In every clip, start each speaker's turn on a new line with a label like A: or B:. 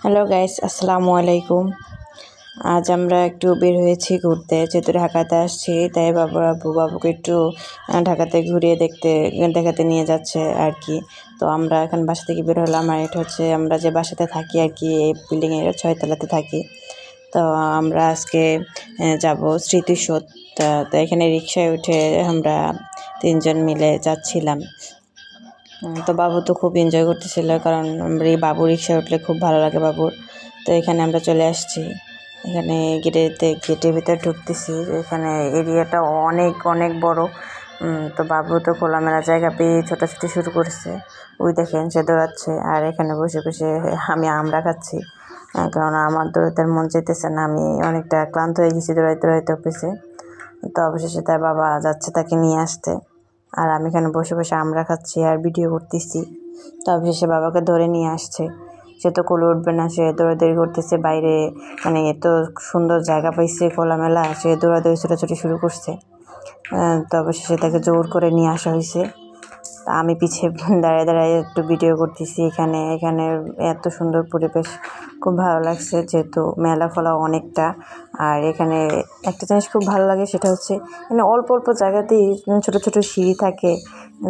A: Hello guys, আসসালামু আলাইকুম। আজ আমরা একটু বের হয়েছি ঘুরতে, যেহেতু ঢাকাতে আসছি তাই বাবুকে একটু ঢাকাতে ঘুরিয়ে দেখাতে নিয়ে যাচ্ছে আর কি। তো আমরা এখন বাসা থেকে বের হলাম, আর এটা হচ্ছে আমরা যে বাসাতে থাকি আর কি, এই বিল্ডিংয়ের 6 তলাতে থাকি। তো আমরা আজকে যাব স্মৃতিসৌধ। তো এখানে রিক্সায় উঠে আমরা 3 জন মিলে যাচ্ছিলাম। তো বাবু তো খুব এনজয় করতেছিল, কারণ বাবু রিক্সায় উঠলে খুব ভালো লাগে বাবুর। তো এখানে আমরা চলে আসছি, এখানে গেটের ভিতরে ঢুকতেছি। এখানে এরিয়াটা অনেক অনেক বড়। তো বাবু তো খোলামেলা জায়গা পেয়ে ছোটাছুটি শুরু করেছে। ওই দেখেন সে দৌড়াচ্ছে, আর এখানে বসে বসে আমি আমরা খাচ্ছি, কারণ আমার দৌড়াতে মন চাইতেছে না, আমি অনেকটা ক্লান্ত হয়ে গেছি দৌড়াইতে অফিসে। তো অবশেষে তার বাবা যাচ্ছে তাকে নিয়ে আসতে, আর আমি এখানে বসে বসে আমরা খাচ্ছি আর ভিডিও করতেছি। তো অবশেষে বাবাকে ধরে নিয়ে আসছে। সে তো কোলে উঠবে না, সে দৌড়াদৌড়ি করতেছে বাইরে, মানে এত সুন্দর জায়গা পাইছে খোলামেলা, সে দৌড়াদৌড়ি ছোটাছুটি শুরু করছে। তো অবশেষে তাকে জোর করে নিয়ে আসা হয়েছে। তা আমি পিছিয়ে দাঁড়িয়ে দাঁড়িয়ে একটু ভিডিও করতেছি। এখানে এত সুন্দর পরিবেশ, খুব ভালো লাগছে, যেহেতু মেলা খোলা অনেকটা। আর এখানে একটা জিনিস খুব ভালো লাগে, সেটা হচ্ছে মানে অল্প অল্প জায়গাতেই ছোটো ছোটো সিঁড়ি থাকে,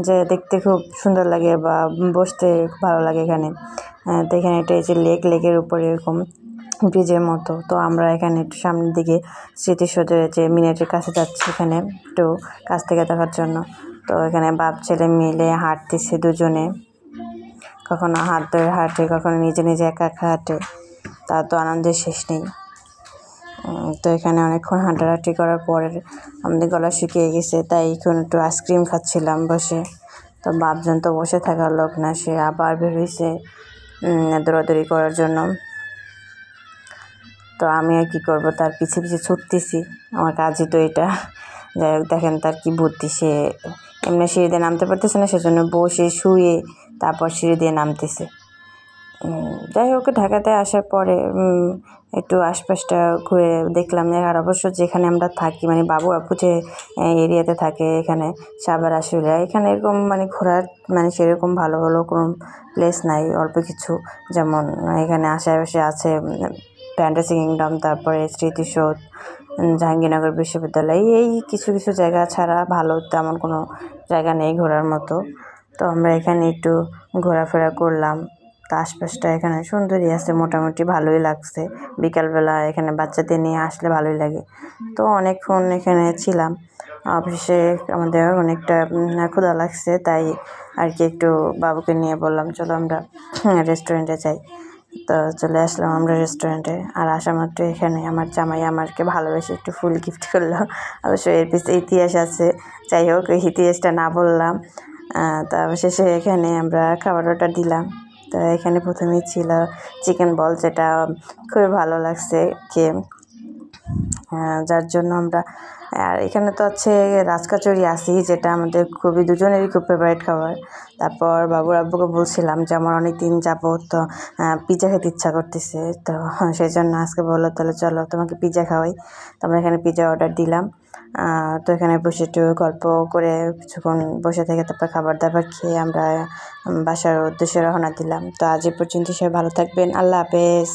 A: যে দেখতে খুব সুন্দর লাগে বা বসতে খুব ভালো লাগে এখানে। তো এখানে একটা এই যে লেকের উপরে এরকম ব্রিজের মতো। তো আমরা এখানে একটু সামনের দিকে স্মৃতিসৌধের যে মিনারের কাছে যাচ্ছি, এখানে একটু কাছ থেকে দেখার জন্য। তো এখানে বাপ ছেলে মিলে হাঁটতেছে দুজনে, কখনো হাত ধরে হাঁটে, কখনো নিজে নিজে একা একা হাঁটে, তার তো আনন্দের শেষ নেই। তো এখানে অনেকক্ষণ হাঁটাহাঁটি করার পরে আমাদের গলা শুকিয়ে গেছে, তাই এখন একটু আইসক্রিম খাচ্ছিলাম বসে। তো বাপজন তো বসে থাকার লোক না, সে আবার বের হয়েছে দৌড়াদৌড়ি করার জন্য। তো আমি আর কী করবো, তার পিছে পিছে ছুটতেছি, আমার কাজই তো এটা। যাই হোক, দেখেন তার কি বুদ্ধি, সে এমনি সিঁড়ি দিয়ে নামতে পারতেছে না, সেজন্য বসে শুয়ে তারপর সিঁড়ি দিয়ে নামতেছে। যাই হোক, ঢাকাতে আসার পরে একটু আশপাশটা ঘুরে দেখলাম। আর অবশ্য যেখানে আমরা থাকি, মানে বাবু আপু যে এরিয়াতে থাকে, এখানে সাভার আশুলিয়া, এখানে এরকম মানে ঘোরার মানে সেরকম ভালো ভালো কোনো প্লেস নাই, অল্প কিছু। যেমন এখানে আশেপাশে আছে ফ্যান্টাসি কিংডম, তারপরে স্মৃতিসৌধ, জাহাঙ্গীরনগর বিশ্ববিদ্যালয়, এই কিছু কিছু জায়গা ছাড়া ভালো তেমন কোনো জায়গা নেই ঘোরার মতো। তো আমরা এখানে একটু ঘোরাফেরা করলাম। তো আশপাশটা এখানে সুন্দরই আছে, মোটামুটি ভালোই লাগছে। বিকালবেলা এখানে বাচ্চাদের নিয়ে আসলে ভালোই লাগে। তো অনেকক্ষণ এখানে ছিলাম। অবশেষে আমাদের অনেকটা ক্ষুধা লাগছে, তাই আর কি একটু বাবুকে নিয়ে বললাম চলো আমরা রেস্টুরেন্টে যাই। তো চলে আসলাম আমরা রেস্টুরেন্টে। আর আসা মাত্র এখানে আমার জামাই আমাকে ভালোবেসে একটু ফুল গিফট করলো। অবশ্য এর পিছনে ইতিহাস আছে, যাই হোক এই ইতিহাসটা না বললাম। তো অবশেষে এখানে আমরা খাবার অর্ডার দিলাম। তো এখানে প্রথমেই ছিল চিকেন বল, যেটা খুবই ভালো লাগছে খেয়ে, যার জন্য আমরা। আর এখানে তো হচ্ছে রাজকাচুরি আসি, যেটা আমাদের দুজনেরই খুব ফেভারিট খাবার। তারপর বাবুর আব্বুকে বলছিলাম যে আমার অনেক দিন যাবত তো পিৎজা খেতে ইচ্ছা করতেছে, তো সেই জন্য আজকে বললো তাহলে চলো তোমাকে পিৎজা খাওয়াই। তো আমরা এখানে পিৎজা অর্ডার দিলাম। তো এখানে বসে একটু গল্প করে কিছুক্ষণ বসে থেকে তারপর খাবার দাবার খেয়ে আমরা বাসার উদ্দেশ্যে রওনা দিলাম। তো আজ এ পর্যন্ত সবাই ভালো থাকবেন, আল্লাহ হাফেজ।